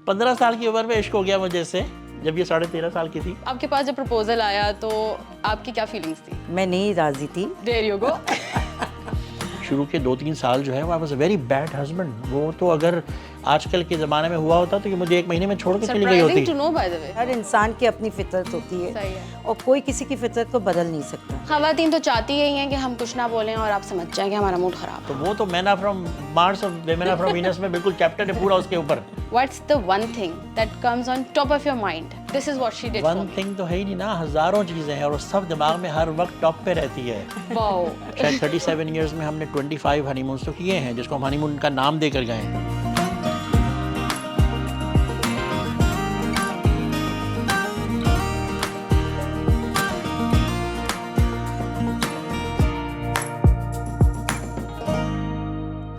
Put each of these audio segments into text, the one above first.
15 سال کی عمر میں عشق ہو گیا مجھے اس سے، جب یہ 13.5 سال کی تھی. آپ کے پاس جب پرپوزل آیا تو آپ کی کیا فیلنگس تھی؟ میں نہیں راضی تھی. There you go. شروع کے 2-3 سال جو ہے وہ was a very bad husband. وہ تو اگر آج کل کے زمانے میں ہوا ہوتا تو یہ مجھے 1 مہینے میں چھوڑ کے چلی گئی ہوتی. Surprising to know by the way. ہر انسان کی اپنی فطرت ہوتی ہے صحیح ہے. اور کوئی کسی کی فطرت کو بدل نہیں سکتا. خواتین تو چاہتی ہی ہیں کہ ہم کچھ نہ بولیں اور آپ سمجھ جائیں کہ ہمارا موڈ خراب. تو وہ تو مین آف فرام مارس اور ویمن آف فرام وینس میں بالکل چیپٹر ہے پورا اس کے اوپر. What's the one thing that comes on top of your mind? This is what she did for one me. Thing تو ہے ہی نہیں نا، ہزاروں چیزیں ہیں اور وہ سب دماغ میں ہر وقت ٹاپ پہ رہتی ہے. Wow. شاید 37 ایئرز میں ہم نے 25 ہنی مونس تو کیے ہیں، جس کو ہم ہنی مون کا نام دے کر گئے ہیں.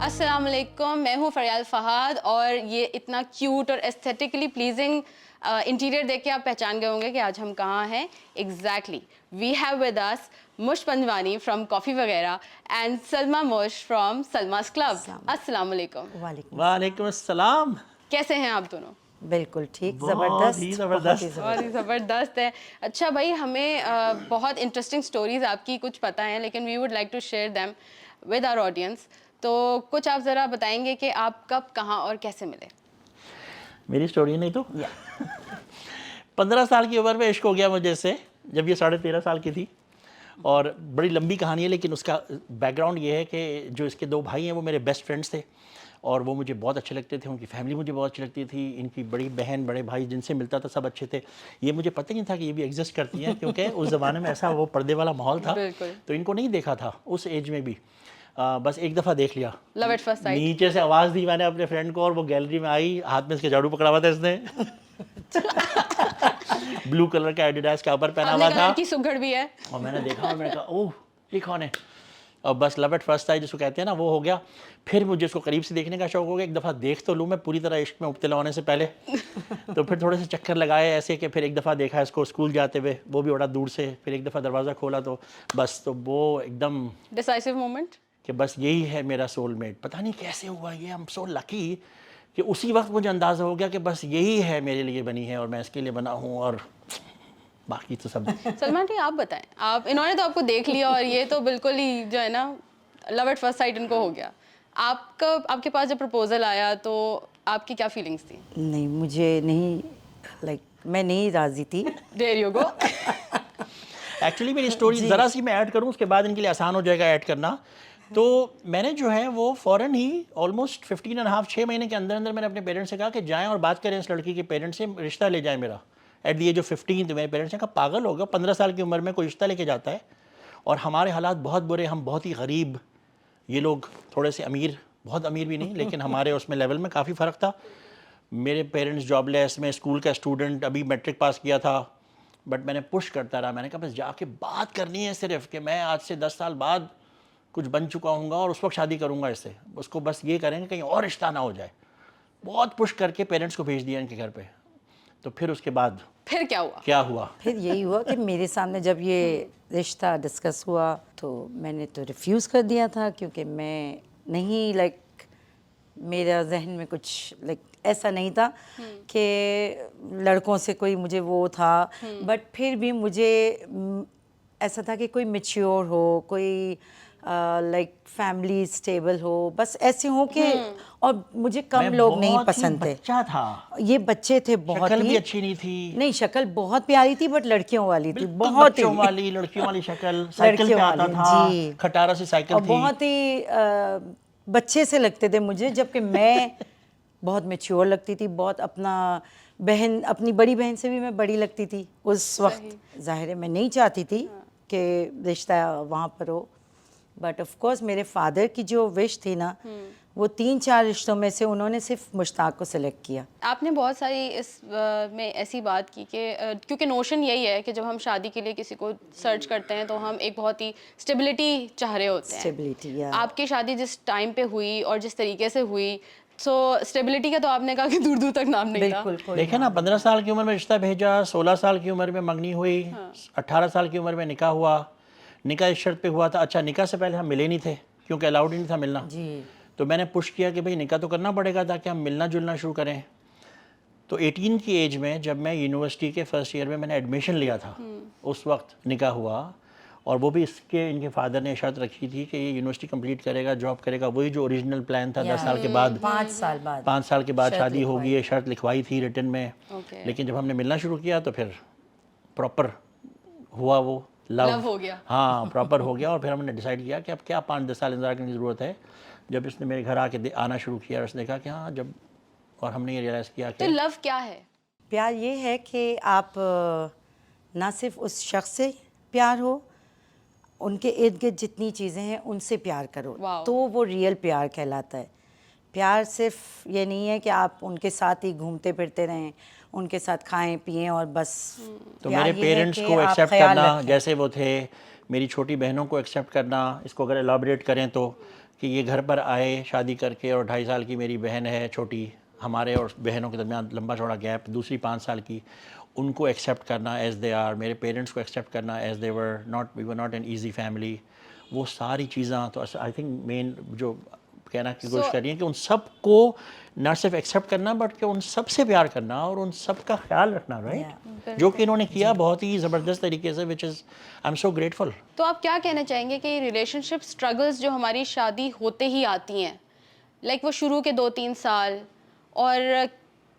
السلام علیکم، میں ہوں فریال فہد اور یہ اتنا کیوٹ اور ایستھیٹکلی پلیزنگ انٹیریئر دیکھ کے آپ پہچان گئے ہوں گے کہ آج ہم کہاں ہیں. Exactly we have with us مش پنجوانی فرام کافی وغیرہ اینڈ سلما مش فرام سلماز کلب. السلام علیکم. وعلیکم السلام. کیسے ہیں آپ دونوں؟ بالکل ٹھیک. بہت ہی زبردست. بہت ہی زبردست ہے. اچھا بھائی، ہمیں بہت انٹرسٹنگ اسٹوریز آپ کی کچھ پتہ ہیں، لیکن we would like to share them with our audience. تو کچھ آپ ذرا بتائیں گے کہ آپ کب، کہاں اور کیسے ملے؟ میری اسٹوری نہیں تو 15 سال کی عمر میں عشق ہو گیا مجھے اس سے، جب یہ 13.5 سال کی تھی. اور بڑی لمبی کہانی ہے، لیکن اس کا بیک گراؤنڈ یہ ہے کہ جو اس کے 2 بھائی ہیں وہ میرے بیسٹ فرینڈس تھے اور وہ مجھے بہت اچھے لگتے تھے. ان کی فیملی مجھے بہت اچھی لگتی تھی. ان کی بڑی بہن، بڑے بھائی جن سے ملتا تھا سب اچھے تھے. یہ مجھے پتہ نہیں تھا کہ یہ بھی ایگزسٹ کرتی ہیں، کیونکہ اس زمانے میں ایسا وہ پردے والا ماحول تھا تو ان کو نہیں دیکھا تھا اس ایج میں بھی. بس ایک دفعہ دیکھ لیا، لو ایٹ فرسٹ سائٹ. نیچے سے آواز دی میں نے اپنے فرینڈ کو اور وہ گیلری میں آئی، ہاتھ میں اس کے جھاڑو پکڑا ہوا تھا اس نے بلو کلر کا ایڈیڈاس کا اوپر پہنا ہوا تھا کی سگڑ بھی ہے اور میں نے دیکھا اور میں نے کہا اوہ یہ کون ہے. اور بس لو ایٹ فرسٹ سائٹ جس کو کہتے ہیں نا، وہ ہو گیا. پھر مجھے اس کو قریب سے دیکھنے کا شوق ہو گیا. ایک دفعہ دیکھ تو لوں میں پوری طرح عشق میں مبتلا ہونے سے پہلے. تو پھر تھوڑے سے چکر لگائے ایسے کہ پھر ایک دفعہ دیکھا اس کو اسکول جاتے ہوئے، وہ بھی بڑا دور سے. پھر ایک دفعہ دروازہ کھولا تو بس، تو وہ ایک دم ڈیسائسو مومنٹ کہ بس یہی ہے میرا سول میٹ. پتہ نہیں کیسے ہوا یہ، ایم سو لکی کہ اسی وقت مجھے اندازہ ہو گیا کہ بس یہی ہے میرے لیے بنی ہے اور میں اس کے لیے بنا ہوں. اور باقی تو سب سلمان جی آپ بتائیں. آپ، انہوں نے تو آپ کو دیکھ لیا اور یہ تو بالکل ہی جو ہے نا لو ایٹ فرسٹ سائٹ ان کو ہو گیا. آپ کا، آپ کے پاس جب پرپوزل آیا تو آپ کی کیا فیلنگس تھیں؟ نہیں، مجھے نہیں، میں نہیں راضی تھی. There you go. ایکچولی میری اسٹوری ذرا سی میں ایڈ کروں، اس کے بعد ان کے لیے آسان ہو جائے گا ایڈ کرنا. تو میں نے جو ہے وہ فوراً ہی آلموسٹ 6 مہینے کے اندر اندر میں نے اپنے پیرنٹس سے کہا کہ جائیں اور بات کریں اس لڑکی کے پیرنٹس سے، رشتہ لے جائیں میرا. ایٹ دی ایج آف 15 تو میرے پیرنٹس نے کہا پاگل ہوگا، 15 سال کی عمر میں کوئی رشتہ لے کے جاتا ہے؟ اور ہمارے حالات بہت برے، ہم بہت ہی غریب، یہ لوگ تھوڑے سے امیر، بہت امیر بھی نہیں لیکن ہمارے اس میں لیول میں کافی فرق تھا. میرے پیرنٹس جاب لیس، میں اسکول کا اسٹوڈنٹ، ابھی میٹرک پاس کیا تھا. بٹ میں نے پش کرتا رہا. میں نے کہا بس جا کے بات کرنی ہے صرف کہ میں آج سے 10 سال بعد کچھ بن چکا ہوں گا اور اس وقت شادی کروں گا اس سے. اس کو بس یہ کریں کہ کہیں اور رشتہ نہ ہو جائے. بہت پش کر کے پیرنٹس کو بھیج دیا ان کے گھر پہ. تو پھر اس کے بعد پھر کیا ہوا؟ کیا ہوا؟ پھر یہی ہوا کہ میرے سامنے جب یہ رشتہ ڈسکس ہوا تو میں نے تو ریفیوز کر دیا تھا، کیونکہ میں نہیں، میرا ذہن میں کچھ ایسا نہیں تھا کہ لڑکوں سے کوئی مجھے وہ تھا. بٹ پھر بھی مجھے ایسا تھا کہ کوئی میچیور ہو، کوئی فیملی اسٹیبل ہو، بس ایسے ہوں کہ، اور مجھے کم لوگ نہیں پسند تھے. بچہ تھا یہ بچے تھے بہت شکل ہی، بھی اچھی نہیں تھی. نہیں شکل بہت پیاری تھی بٹ لڑکیوں والی تھی، بالکل بہت بچوں والی، لڑکیوں والی شکل. سائیکل پہ آتا تھا، جی، کھٹارا سے سائیکل اور تھی. بہت ہی بچے سے لگتے تھے مجھے، جبکہ میں بہت میچیور لگتی تھی. بہت اپنی بڑی بہن سے بھی میں بڑی لگتی تھی اس وقت. ظاہر ہے میں نہیں چاہتی تھی کہ رشتہ وہاں پر ہو. بٹ آف کورس میرے فادر کی جو وش تھی نا، وہ 3-4 رشتوں میں سے انہوں نے صرف مشتاق کو سلیکٹ کیا. آپ نے بہت ساری اس میں ایسی بات کی کہ کیونکہ نوشن یہی ہے کہ جب ہم شادی کے لیے کسی کو سرچ کرتے ہیں تو ہم ایک بہت ہی اسٹیبلٹی چاہ رہے ہوتے ہیں. اسٹیبلٹی. آپ کی شادی جس ٹائم پہ ہوئی اور جس طریقے سے ہوئی، سو اسٹیبلٹی کا تو آپ نے کہا کہ دور دور تک نام نہیں تھا. دیکھیں نا، 15 سال کی عمر میں رشتہ بھیجا، 16 سال کی عمر میں منگنی ہوئی، 18 سال کی عمر میں نکاح ہوا. نکاح اس شرط پہ ہوا تھا، اچھا نکاح سے پہلے ہم ملے نہیں تھے کیونکہ الاؤڈ نہیں تھا ملنا. جی. تو میں نے پش کیا کہ بھئی نکاح تو کرنا پڑے گا تاکہ ہم ملنا جلنا شروع کریں. تو 18 کی ایج میں جب میں یونیورسٹی کے فرسٹ ایئر میں نے ایڈمیشن لیا تھا, اس وقت نکاح ہوا, اور وہ بھی ان کے فادر نے شرط رکھی تھی کہ یہ یونیورسٹی کمپلیٹ کرے گا, جاب کرے گا, وہی جو اوریجنل پلان تھا 10 سال کے بعد, 5 سال بعد 5 سال کے بعد شادی ہوگی, یہ شرط لکھوائی تھی ریٹن میں. لیکن جب ہم نے ملنا شروع کیا تو پھر پراپر ہوا, وہ لو ہو گیا. ہاں پراپر ہو گیا. اور پھر ہم نے ڈیسائیڈ کیا کہ اب کیا 5-10 سال انتظار کرنے کی ضرورت ہے. جب اس نے میرے گھر آ کے آنا شروع کیا اور اس نے کہا کہ ہاں جب, اور ہم نے یہ ریئلائز کیا کہ تو لو کیا ہے؟ پیار یہ ہے کہ آپ نہ صرف اس شخص سے پیار ہو, ان کے ارد گرد جتنی چیزیں ہیں ان سے پیار کرو, تو وہ ریئل پیار کہلاتا ہے. پیار صرف یہ نہیں ہے کہ آپ ان کے ساتھ ہی گھومتے پھرتے رہیں, ان کے ساتھ کھائیں پئیں اور بس. تو میرے پیرنٹس کو ایکسیپٹ کرنا جیسے وہ تھے, میری چھوٹی بہنوں کو ایکسیپٹ کرنا, اس کو اگر ایلابریٹ کریں تو کہ یہ گھر پر آئے شادی کر کے, اور 2.5 سال کی میری بہن ہے چھوٹی, ہمارے اور بہنوں کے درمیان لمبا چوڑا گیپ, دوسری 5 سال کی, ان کو ایکسیپٹ کرنا ایز دے آر, میرے پیرنٹس کو ایکسیپٹ کرنا as they were not, we were not an easy family. وہ ساری چیزیں تو آئی تھنک مین جو کہنا کی کوشش کر رہی ہیں کہ ان سب کو نہ صرف ایکسیپٹ کرنا بٹ کہ ان سب سے پیار کرنا اور ان سب کا خیال رکھنا, رائٹ, جو کہ انہوں نے کیا بہت ہی زبردست طریقے سے, وچ از آئی ایم سو گریٹفل. تو آپ کیا کہنا چاہیں گے کہ یہ ریلیشن شپ اسٹرگلس جو ہماری شادی ہوتے ہی آتی ہیں, لائک وہ شروع کے 2-3 سال, اور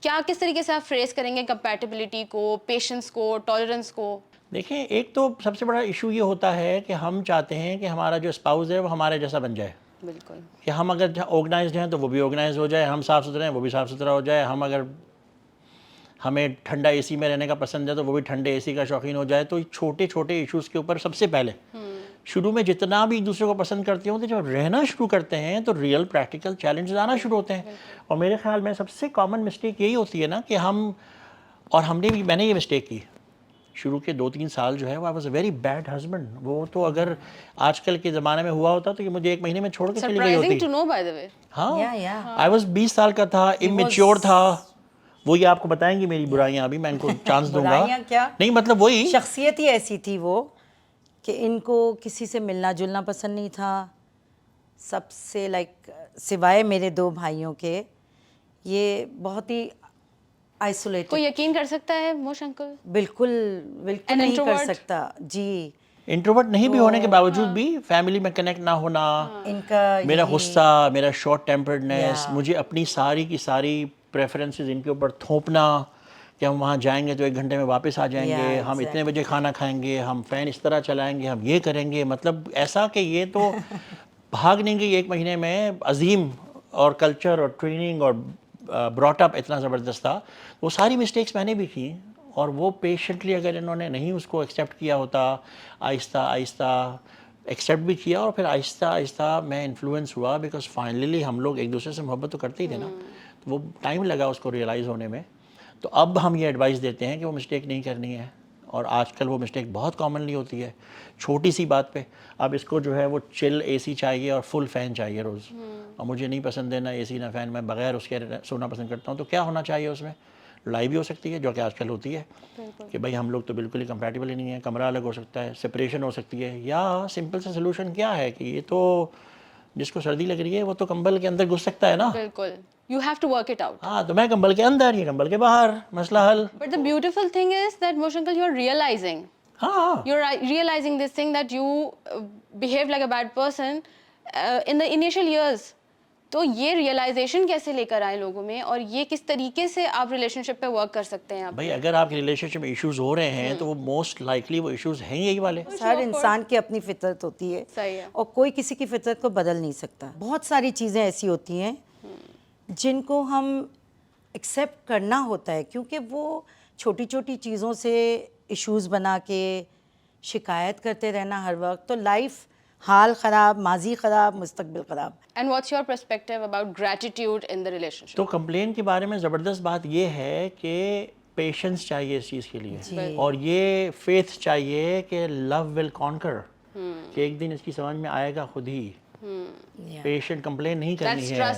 کیا کس طریقے سے آپ فریز کریں گے کمپیٹیبلٹی کو, پیشنس کو, ٹالرنس کو؟ دیکھیں, ایک تو سب سے بڑا ایشو یہ ہوتا ہے کہ ہم چاہتے ہیں کہ ہمارا جو اسپاؤز ہے وہ ہمارے جیسا بن جائے. بالکل. کہ ہم اگر آرگنائزڈ ہیں تو وہ بھی آرگنائز ہو جائے, ہم صاف ستھرے ہیں وہ بھی صاف ستھرا ہو جائے, ہم اگر ہمیں ٹھنڈا اے سی میں رہنے کا پسند ہے تو وہ بھی ٹھنڈے اے سی کا شوقین ہو جائے. تو چھوٹے چھوٹے ایشوز کے اوپر سب سے پہلے شروع میں جتنا بھی ایک دوسرے کو پسند کرتے ہوں تو جب رہنا شروع کرتے ہیں تو ریئل پریکٹیکل چیلنجز آنا شروع ہوتے ہیں. اور میرے خیال میں سب سے کامن مسٹیک یہی ہوتی ہے نا کہ ہم, اور ہم نے بھی, میں نے یہ مسٹیک کی شروع کے 2-3 سال جو ہے وہ, I was a very bad husband. وہ تو اگر آج کل کے زمانے میں ہوا ہوتا تو یہ مجھے 1 مہینے میں چھوڑ کے چلی گئی ہوتی. ہاں, آئی واز 20 سال کا تھا, امیچیور تھا. وہی آپ کو بتائیں گی میری برائیاں, ابھی میں ان کو چانس دوں گا. نہیں مطلب وہی شخصیت ہی ایسی تھی وہ کہ ان کو کسی سے ملنا جلنا پسند نہیں تھا, سب سے لائک سوائے میرے 2 بھائیوں کے, یہ بہت ہی آئسولیٹڈ. کوئی یقین کر سکتا ہے موش انکل؟ بالکل بالکل نہیں کر سکتا جی. انٹروورٹ نہیں بھی ہونے کے باوجود بھی فیملی میں کنیکٹ نہ ہونا, ان کا میرا غصہ, میرا شارٹ ٹیمپرڈنیس, مجھے اپنی ساری کی ساری پریفرنسز ان کے اوپر تھوپنا کہ ہم وہاں جائیں گے تو 1 گھنٹے میں واپس آ جائیں گے, ہم اتنے بجے کھانا کھائیں گے, ہم فین اس طرح چلائیں گے, ہم یہ کریں گے. مطلب ایسا کہ یہ تو بھاگ نہیں گئی 1 مہینے میں. عظیم اور کلچر اور ٹریننگ اور براٹ اپ اتنا زبردست تھا. وہ ساری مسٹیکس میں نے بھی کی, اور وہ پیشنٹلی اگر انہوں نے نہیں اس کو ایکسیپٹ کیا ہوتا, آہستہ آہستہ ایکسیپٹ بھی کیا, اور پھر آہستہ آہستہ میں انفلوئنس ہوا, بیکاز فائنلی ہم لوگ ایک دوسرے سے محبت تو کرتے ہی تھے نا. تو وہ ٹائم لگا اس کو ریئلائز ہونے میں. تو اب ہم یہ ایڈوائس دیتے ہیں کہ وہ مسٹیک نہیں کرنی ہے, اور آج کل وہ مسٹیک بہت کامنلی ہوتی ہے چھوٹی سی بات پہ. اب اس کو جو ہے وہ چل اے سی چاہیے اور فل فین چاہیے روز, اور مجھے نہیں پسند ہے نہ اے سی نہ فین, میں بغیر اس کے سونا پسند کرتا ہوں. تو کیا ہونا چاہیے اس میں؟ لڑائی بھی ہو سکتی ہے, جو کہ آج کل ہوتی ہے کہ بھائی ہم لوگ تو بالکل ہی کمپیٹیبل ہی نہیں ہیں, کمرہ الگ ہو سکتا ہے, سپریشن ہو سکتی ہے, یا سمپل سے سلوشن کیا ہے کہ یہ تو جس کو سردی لگ رہی ہے وہ تو کمبل کے اندر گھس سکتا ہے نا. بالکل, you have to work it out. ہاں, تو میں کمبل کے اندر, یہ کمبل کے باہر, مسئلہ حل. But the beautiful thing is that Mosh uncle, you're realizing. You're realizing this thing that you behaved like a bad person in the initial years. تو یہ ریئلائزیشن کیسے لے کر آئے لوگوں میں, اور یہ کس طریقے سے آپ ریلیشن شپ پہ ورک کر سکتے ہیں؟ بھائی اگر آپ کی ریلیشن شپ میں ایشوز ہو رہے ہیں تو وہ موسٹ لائکلی وہ ایشوز ہیں یہی والے. ہر انسان کی اپنی فطرت ہوتی ہے, اور کوئی کسی کی فطرت کو بدل نہیں سکتا. بہت ساری چیزیں ایسی ہوتی ہیں جن کو ہم ایکسیپٹ کرنا ہوتا ہے, کیونکہ وہ چھوٹی چھوٹی چیزوں سے ایشوز بنا کے شکایت کرتے رہنا ہر وقت, تو لائف حال خراب, ماضی خراب, مستقبل خراب. And what's your perspective about gratitude in the relationship? تو کمپلین کے بارے میں زبردست بات یہ ہے کہ پیشنس چاہیے اس چیز کے لیے, اور یہ فیتھ چاہیے کہ لو ول کانکر, کہ ایک دن اس کی سمجھ میں آئے گا خود ہی. پیشنٹ کمپلین نہیں کرنی ہے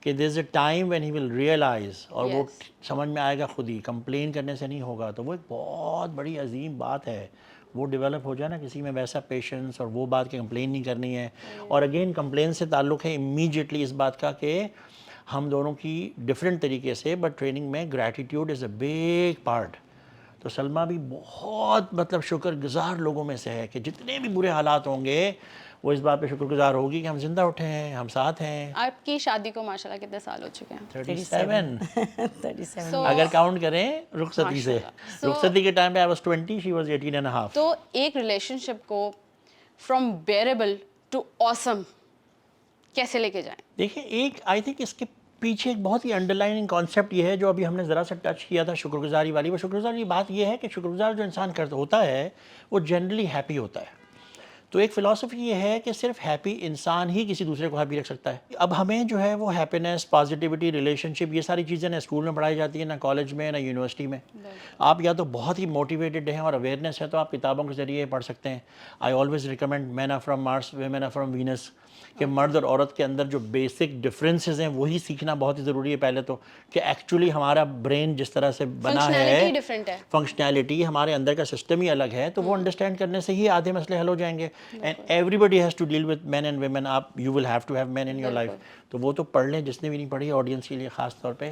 کہ there is a time when he will realise, اور وہ سمجھ میں آئے گا خود ہی. کمپلین کرنے سے نہیں ہوگا. تو وہ ایک بہت بڑی عظیم بات ہے, وہ ڈیولپ ہو جائے نا کسی میں ویسا پیشنس, اور وہ بات کہ کمپلین نہیں کرنی ہے. اور اگین کمپلین سے تعلق ہے امیجیٹلی اس بات کا کہ ہم دونوں کی ڈفرینٹ طریقے سے, بٹ ٹریننگ میں gratitude is a big part. تو سلمیٰ بھی بہت مطلب شکر گزار لوگوں میں سے ہے کہ جتنے بھی برے حالات ہوں گے وہ اس بات پہ شکر گزار ہوگی کہ ہم زندہ اٹھے ہیں, ہم ساتھ ہیں. آپ کی شادی کو ماشاءاللہ کتنے سال ہو چکے ہیں؟ 37 37 اگر کاؤنٹ کریں رخصتی سے. رخصتی کے ٹائم پہ I was 20, she was 18 and a half. تو ایک ریلیشن شپ کو فرام بیئربل ٹو آسم کیسے لے کے جائیں؟ دیکھیں ایک آئی تھنک اس کے پیچھے ایک بہت ہی انڈر لائننگ کانسیپٹ یہ ہے جو ابھی ہم نے ذرا سا ٹچ کیا تھا شکر گزاری والی. وہ شکر گزاری کی بات یہ ہے کہ شکر گزار جو انسان ہوتا ہے وہ جنرلی ہیپی ہوتا ہے. تو ایک فلاسفی یہ ہے کہ صرف ہیپی انسان ہی کسی دوسرے کو ہیپی رکھ سکتا ہے. اب ہمیں جو ہے وہ ہیپینس, پازیٹیوٹی, ریلیشن شپ, یہ ساری چیزیں نہ اسکول میں پڑھائی جاتی ہیں, نہ کالج میں, نہ یونیورسٹی میں. آپ یا تو بہت ہی موٹیویٹڈ ہیں اور اویئرنیس ہے تو آپ کتابوں کے ذریعے پڑھ سکتے ہیں. I always recommend men are from Mars, women are from Venus, کہ مرد اور عورت کے اندر جو بیسک ڈفرینسز ہیں وہی سیکھنا بہت ہی ضروری ہے پہلے تو, کہ ایکچولی ہمارا برین جس طرح سے بنا ہے, فنکشنالٹی ہمارے اندر کا سسٹم ہی الگ ہے, تو وہ انڈرسٹینڈ کرنے سے ہی آدھے مسئلے حل ہو جائیں گے. And everybody has to deal with men and women. آپ you will have to have men in your life. تو وہ تو پڑھ لیں جس نے بھی نہیں پڑھی, آڈینس کے لیے خاص طور پہ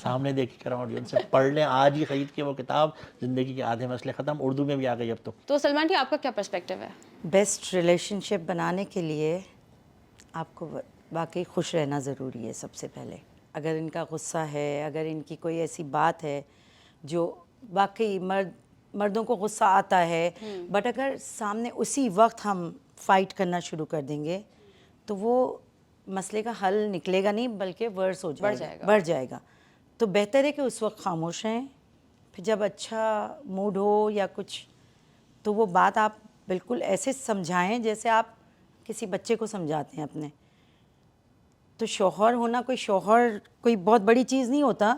سامنے دیکھ کر آڈینس سے پڑھ لیں, آج ہی خرید کے وہ کتاب, زندگی کے آدھے مسئلے ختم. اردو میں بھی آ گئی اب تو. تو سلمان جی آپ کا کیا پرسپیکٹیو ہے؟ بیسٹ ریلیشن شپ بنانے کے لیے آپ کو واقعی خوش رہنا ضروری ہے سب سے پہلے. اگر ان کا غصہ ہے, اگر ان کی کوئی ایسی بات ہے جو واقعی مردوں کو غصہ آتا ہے, بٹ اگر سامنے اسی وقت ہم فائٹ کرنا شروع کر دیں گے تو وہ مسئلے کا حل نکلے گا نہیں بلکہ ورس ہو جائے گا, بڑھ جائے گا. تو بہتر ہے کہ اس وقت خاموش رہیں, پھر جب اچھا موڈ ہو یا کچھ تو وہ بات آپ بالکل ایسے سمجھائیں جیسے آپ کسی بچے کو سمجھاتے ہیں اپنے. تو شوہر ہونا کوئی بہت بڑی چیز نہیں ہوتا.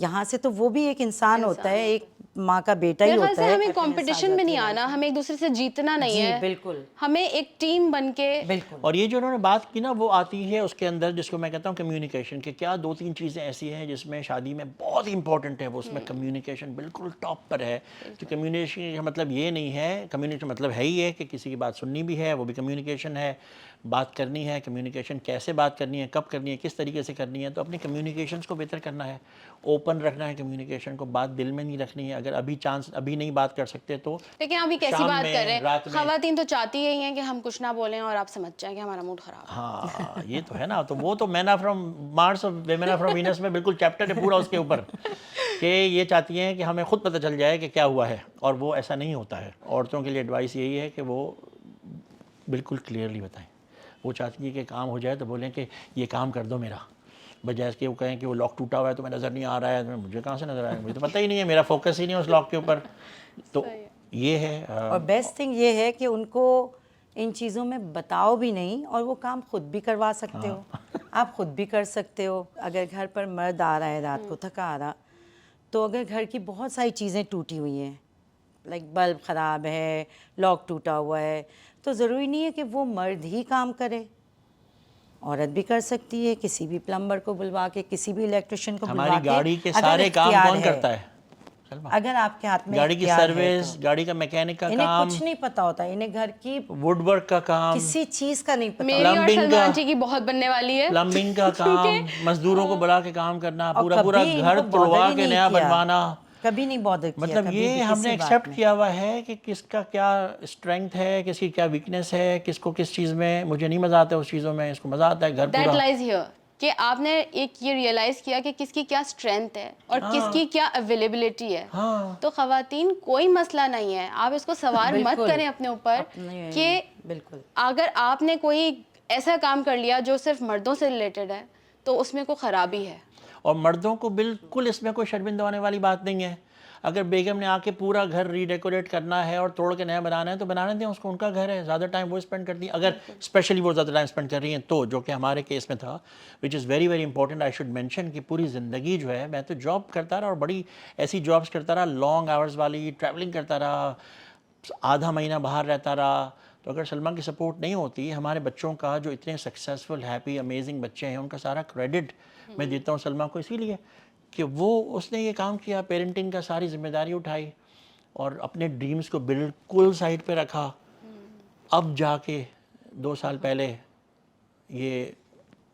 یہاں سے تو وہ بھی ایک انسان ہوتا ہے, ایک ماں کا بیٹا ہی ہوتا ہے. ہمیں کمپٹیشن میں نہیں آنا, ہمیں ایک دوسرے سے جیتنا نہیں ہے, بالکل ہمیں ایک ٹیم بن کے. اور یہ جو انہوں نے بات کی نا وہ آتی ہے اس کے اندر جس کو میں کہتا ہوں کمیونیکیشن, کہ کیا 2-3 چیزیں ایسی ہیں جس میں شادی میں بہت ہی امپورٹنٹ ہے, وہ اس میں کمیونیکیشن بالکل ٹاپ پر ہے. تو کمیونیکیشن کا مطلب یہ نہیں ہے, کمیونیکیشن مطلب ہے ہی ہے کہ کسی کی بات سننی بھی ہے, وہ بھی کمیونیکیشن ہے, بات کرنی ہے, کمیونیکیشن کیسے بات کرنی ہے, کب کرنی ہے, کس طریقے سے کرنی ہے. تو اپنی کمیونیکیشنس کو بہتر کرنا ہے, اوپن رکھنا ہے کمیونیکیشن کو, بات دل میں نہیں رکھنی ہے. اگر ابھی نہیں بات کر سکتے تو لیکن ابھی کیسی بات کر رہے ہیں, خواتین تو چاہتی ہی ہیں کہ ہم کچھ نہ بولیں اور آپ سمجھ جائیں کہ ہمارا موڈ خراب ہے. ہاں یہ تو ہے نا. تو وہ تو مین آر فرام مارس اور ویمن آر فرام وینس میں بالکل چیپٹر ہے پورا اس کے اوپر, کہ یہ چاہتی ہیں کہ ہمیں خود پتہ چل جائے کہ کیا ہوا ہے, اور وہ ایسا نہیں ہوتا ہے. عورتوں کے لیے ایڈوائس یہی ہے کہ وہ بالکل کلیئرلی بتائیں. وہ چاہتی ہے کہ کام ہو جائے تو بولیں کہ یہ کام کر دو میرا, بجائے اس کے وہ کہیں کہ وہ لاک ٹوٹا ہوا ہے تو میں نظر نہیں آ رہا ہے, مجھے کہاں سے نظر آیا, مجھے تو پتہ ہی نہیں ہے, میرا فوکس ہی نہیں ہے اس لاک کے اوپر. تو یہ ہے. اور بیسٹ تھنگ یہ ہے کہ ان کو ان چیزوں میں بتاؤ بھی نہیں, اور وہ کام خود بھی کروا سکتے ہو. آپ خود بھی کر سکتے ہو. اگر گھر پر مرد آ رہا ہے رات کو تھکا آ رہا, تو اگر گھر کی بہت ساری چیزیں ٹوٹی ہوئی ہیں, لائک بلب خراب ہے, لاک ٹوٹا ہوا ہے, تو ضروری نہیں ہے کہ وہ مرد ہی کام کرے, عورت بھی کر سکتی ہے. کسی بھی پلمبر کو بلوا کے, کسی بھی الیکٹریشین کو بلوا کے. ہماری گاڑی کے سارے کام کون کرتا ہے؟ اگر آپ کے ہاتھ میں گاڑی کی سروس, گاڑی کا میکینک کا انہیں کام, کچھ نہیں پتا ہوتا, انہیں گھر کی ووڈ ورک کا کام, کسی چیز کا نہیں پتا. میری اور سلمان جی کی بہت بننے والی ہے پلمبنگ کا کام, مزدوروں کو بلا کے کام کرنا, پورا گھر تڑوا کے نیا بنوانا. کبھی نہیں بادر کیا. مطلب یہ ہم نے ایکسیپٹ کیا ہوا ہے کہ کس کا کیا اسٹرینگتھ ہے, کس کی کیا ویکنیس ہے, کس کو کس چیز میں مجھے نہیں مزہ آتا ہے اس چیزوں میں, اس کو مزہ آتا ہے گھر پورا. دیٹ لائز ہیئر کہ آپ نے ایک یہ ریئلائز کیا کہ کس کی کیا اسٹرینتھ ہے اور کس کی کیا اویلیبلٹی ہے. تو خواتین کوئی مسئلہ نہیں ہے, آپ اس کو سوار مت کریں اپنے اوپر کہ بالکل اگر آپ نے کوئی ایسا کام کر لیا جو صرف مردوں سے ریلیٹڈ ہے تو اس میں کوئی خرابی ہے. اور مردوں کو بالکل اس میں کوئی شرمندہ ہونے والی بات نہیں ہے. اگر بیگم نے آ کے پورا گھر ری ڈیکوریٹ کرنا ہے اور توڑ کے نیا بنانا ہے تو بنانے دیں اس کو, ان کا گھر ہے, زیادہ ٹائم وہ اسپینڈ کرتی ہیں. اگر اسپیشلی وہ زیادہ ٹائم اسپینڈ کر رہی ہیں تو, جو کہ ہمارے کیس میں تھا, which is very very important. I should mention کہ پوری زندگی جو ہے میں تو جاب کرتا رہا, اور بڑی ایسی جابس کرتا رہا, لانگ آورز والی, ٹریولنگ کرتا رہا, آدھا مہینہ باہر رہتا رہا. تو اگر سلمیٰ کی سپورٹ نہیں ہوتی, ہمارے بچوں کا جو اتنے سکسیزفل, ہیپی, امیزنگ بچے ہیں, ان کا سارا کریڈٹ میں دیتا ہوں سلمیٰ کو, اسی لیے کہ اس نے یہ کام کیا, پیرنٹنگ کا ساری ذمہ داری اٹھائی اور اپنے ڈریمز کو بالکل سائڈ پہ رکھا. اب جا کے 2 سال پہلے یہ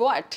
What?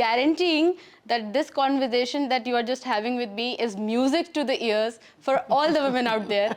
guaranteeing that this conversation that you are just having with me is music to the ears for all the women out there.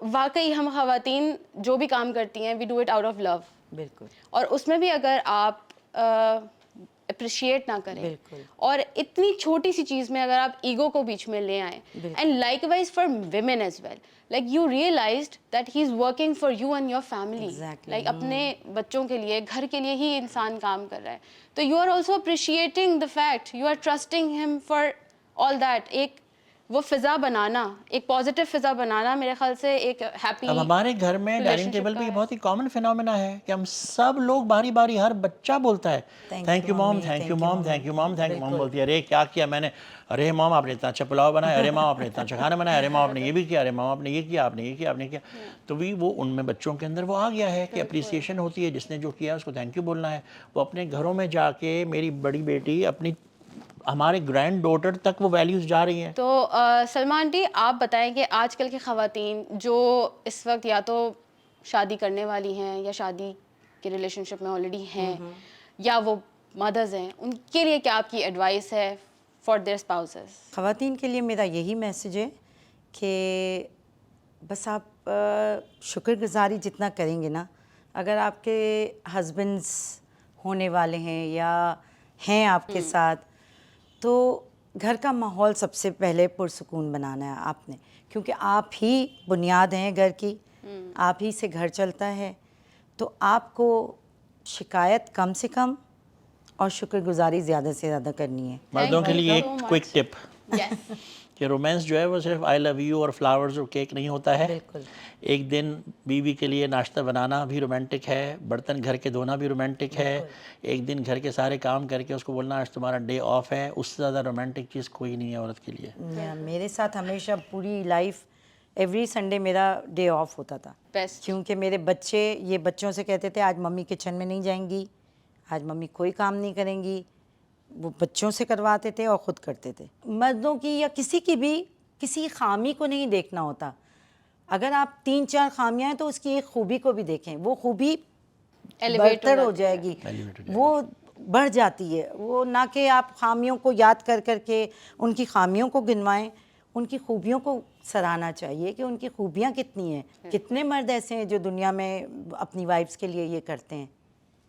واقعی ہم خواتین جو بھی کام کرتی ہیں we do it out of love, بالکل, اور اس میں بھی اگر آپ اپریشیٹ نہ کریں بالکل. اور اتنی چھوٹی سی چیز میں اگر آپ ایگو کو بیچ میں لے آئیں, and likewise for women as well, like you realized that he is working for you and your family, Exactly. Like اپنے بچوں کے لیے, گھر کے لیے ہی انسان کام کر رہا ہے, تو you are also appreciating the fact, you are trusting him for all that. ایک وہ فضا بنانا, ایک پازیٹیو فضا بنانا میرے خیال سے ایک ہیپی. اب ہمارے گھر میں ڈائننگ ٹیبل پہ یہ بہت ہی کامن فینومینا ہے کہ ہم سب لوگ باری باری, ہر بچہ بولتا ہے تھینک یو مام, تھینک یو مام, تھینک یو مام, تھینک یو مام, بولتی ہے ارے کیا کیا میں نے, ارے مام آپ نے اتنا اچھا پلاؤ بنایا, ارے مام آپ نے اتنا اچھا کھانا بنایا, ارے مام آپ نے یہ بھی کیا, ارے مام آپ نے یہ کیا, آپ نے یہ کیا, آپ نے کیا. تو بھی وہ ان میں بچوں کے اندر وہ آ گیا ہے کہ اپریسیشن ہوتی ہے, جس نے جو کیا اس کو تھینک یو بولنا ہے. وہ اپنے گھروں میں جا کے, میری بڑی بیٹی اپنی, ہمارے گرینڈ ڈاٹر تک وہ ویلیوز جا رہی ہیں. تو سلما آنٹی آپ بتائیں کہ آج کل کی خواتین جو اس وقت یا تو شادی کرنے والی ہیں یا شادی کے ریلیشن شپ میں آلریڈی ہیں یا وہ مدرز ہیں, ان کے لیے کیا آپ کی ایڈوائس ہے فار دیئر اسپاؤسز؟ خواتین کے لیے میرا یہی میسیج ہے کہ بس آپ شکر گزاری جتنا کریں گے نا, اگر آپ کے ہسبینڈس ہونے والے ہیں یا ہیں آپ کے ساتھ, تو گھر کا ماحول سب سے پہلے پرسکون بنانا ہے آپ نے, کیونکہ آپ ہی بنیاد ہیں گھر کی, آپ ہی سے گھر چلتا ہے. تو آپ کو شکایت کم سے کم اور شکر گزاری زیادہ سے زیادہ کرنی ہے. مردوں کے لیے ایک کوئک ٹپ یس, کہ رومانس جو ہے وہ صرف آئی لو یو اور فلاورز اور کیک نہیں ہوتا ہے. بالکل, ایک دن بیوی کے لیے ناشتہ بنانا بھی رومانٹک ہے, برتن گھر کے دھونا بھی رومانٹک ہے, ایک دن گھر کے سارے کام کر کے اس کو بولنا آج تمہارا ڈے آف ہے, اس سے زیادہ رومانٹک چیز کوئی نہیں ہے عورت کے لیے. میرے ساتھ ہمیشہ پوری لائف ایوری سنڈے میرا ڈے آف ہوتا تھا, بیسٹ. کیونکہ میرے بچے یہ بچوں سے کہتے تھے آج ممی کچن میں نہیں جائیں گی, آج ممی کوئی کام نہیں کریں گی. وہ بچوں سے کرواتے تھے اور خود کرتے تھے. مردوں کی یا کسی کی بھی کسی خامی کو نہیں دیکھنا ہوتا. اگر آپ 3-4 خامیاں ہیں تو اس کی ایک خوبی کو بھی دیکھیں, وہ خوبی برتر ہو جائے گی, وہ بڑھ جاتی ہے. وہ نہ کہ آپ خامیوں کو یاد کر کر کے ان کی خامیوں کو گنوائیں, ان کی خوبیوں کو سراہنا چاہیے کہ ان کی خوبیاں کتنی ہیں. کتنے مرد ایسے ہیں جو دنیا میں اپنی وائفس کے لیے یہ کرتے ہیں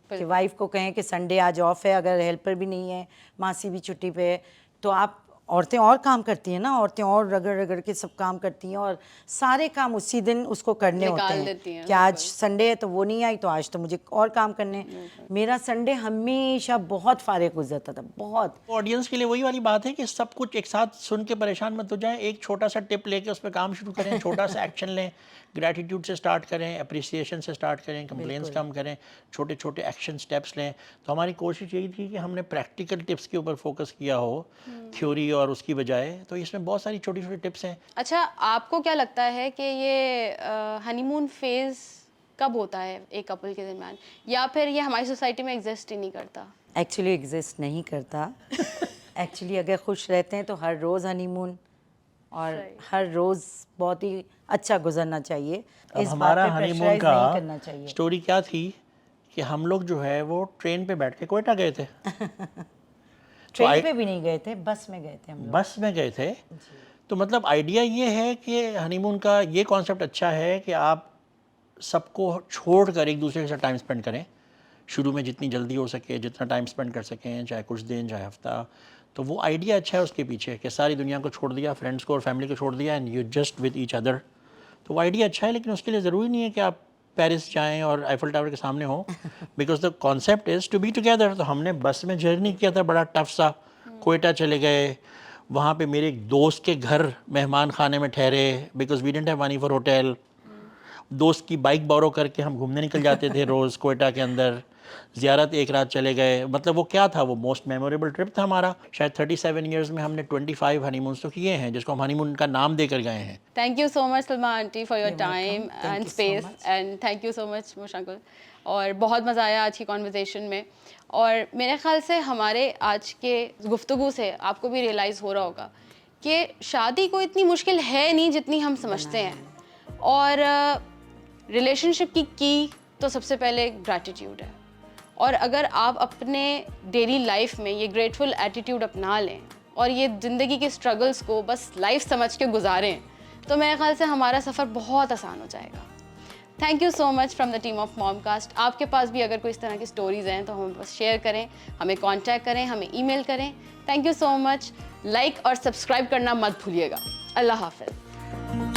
کہ وائف کو کہیں کہ سنڈے آج آف ہے, اگر ہیلپر بھی نہیں ہے, ماسی بھی چھٹی پہ ہے, تو آپ عورتیں اور کام کرتی ہیں نا, عورتیں اور رگڑ رگڑ کے سب کام کرتی ہیں اور سارے کام اسی دن اس کو کرنے ہوتے ہیں کہ آج سنڈے ہے تو وہ نہیں آئی تو آج تو مجھے اور کام کرنے. میرا سنڈے ہمیشہ بہت فارغ گزرتا تھا, بہت. آڈینس کے لیے وہی والی بات ہے کہ سب کچھ ایک ساتھ سن کے پریشان مت ہو جائیں, ایک چھوٹا سا ٹپ لے کے اس پہ کام شروع کریں, چھوٹا سا ایکشن لیں, گریٹیٹیوڈ سے سٹارٹ کریں, اپریسیشن سے سٹارٹ کریں, کمپلینس کم کریں, چھوٹے چھوٹے ایکشن سٹیپس لیں. تو ہماری کوشش یہی تھی کہ ہم نے پریکٹیکل ٹپس کے اوپر فوکس کیا ہو تھیوری اور اس کی بجائے. تو اس میں بہت ساری چھوٹی چھوٹی ٹپس ہیں. اچھا, آپ کو کیا لگتا ہے کہ یہ ہنی مون فیز کب ہوتا ہے ایک کپل کے درمیان, یا پھر یہ ہماری سوسائٹی میں ایگزسٹ ہی نہیں کرتا؟ ایکچولی ایگزسٹ نہیں کرتا. ایکچولی اگر خوش رہتے ہیں تو ہر روز ہنی مون اور ہر روز بہت ہی اچھا گزرنا چاہیے. اب ہمارا ہنی مون کا سٹوری کیا تھی کہ ہم لوگ جو ہے وہ ٹرین پہ بیٹھ کے کوئٹہ گئے تھے. ٹرین پہ بھی نہیں گئے تھے, بس میں گئے تھے ہم لوگ. بس میں گئے تھے. تو مطلب آئیڈیا یہ ہے کہ ہنی مون کا یہ کانسیپٹ اچھا ہے کہ آپ سب کو چھوڑ کر ایک دوسرے کے ساتھ ٹائم اسپینڈ کریں. شروع میں جتنی جلدی ہو سکے, جتنا ٹائم اسپینڈ کر سکیں, چاہے کچھ دن چاہے ہفتہ. تو وہ آئیڈیا اچھا ہے اس کے پیچھے کہ ساری دنیا کو چھوڑ دیا, فرینڈس کو اور فیملی کو چھوڑ دیا, and you just with each other. تو وہ آئیڈیا اچھا ہے, لیکن اس کے لیے ضروری نہیں ہے کہ آپ پیرس جائیں اور آئیفل ٹاور کے سامنے ہوں, because the concept is to be together. تو ہم نے بس میں جرنی کیا تھا, بڑا ٹف سا. کوئٹہ چلے گئے, وہاں پہ میرے ایک دوست کے گھر مہمان خانے میں ٹھہرے, because we didn't have money for hotel. دوست کی بائک بورو کر کے ہم گھومنے نکل جاتے تھے روز کوئٹہ کے اندر. زیارت ایک رات چلے گئے. مطلب وہ کیا تھا, وہ موسٹ میموریبل ٹرپ تھا ہمارا. شاید 37 ایئرز میں ہم نے 25 ہنی مونس تو کیے ہیں, جس کو ہم ہنی مون کا نام دے کر گئے ہیں. Thank you so much Salma auntie for your time and space, and thank you so much Musha uncle. اور بہت مزہ آیا آج کی کانورزیشن میں. اور میرے خیال سے ہمارے آج کے گفتگو سے آپ کو بھی ریئلائز ہو رہا ہوگا کہ شادی کو اتنی مشکل ہے نہیں جتنی ہم سمجھتے ہیں. اور ریلیشن شپ کی تو سب سے پہلے گریٹیٹیوڈ ہے. اور اگر آپ اپنے ڈیلی لائف میں یہ گریٹفل ایٹیٹیوڈ اپنا لیں اور یہ زندگی کے اسٹرگلس کو بس لائف سمجھ کے گزاریں, تو میرے خیال سے ہمارا سفر بہت آسان ہو جائے گا. Thank you so much from the team of mom cast. آپ کے پاس بھی اگر کوئی اس طرح کی اسٹوریز ہیں تو ہمیں بس شیئر کریں, ہمیں کانٹیکٹ کریں, ہمیں ای میل کریں. Thank you so much. Like اور سبسکرائب کرنا مت بھولیے گا. اللہ حافظ.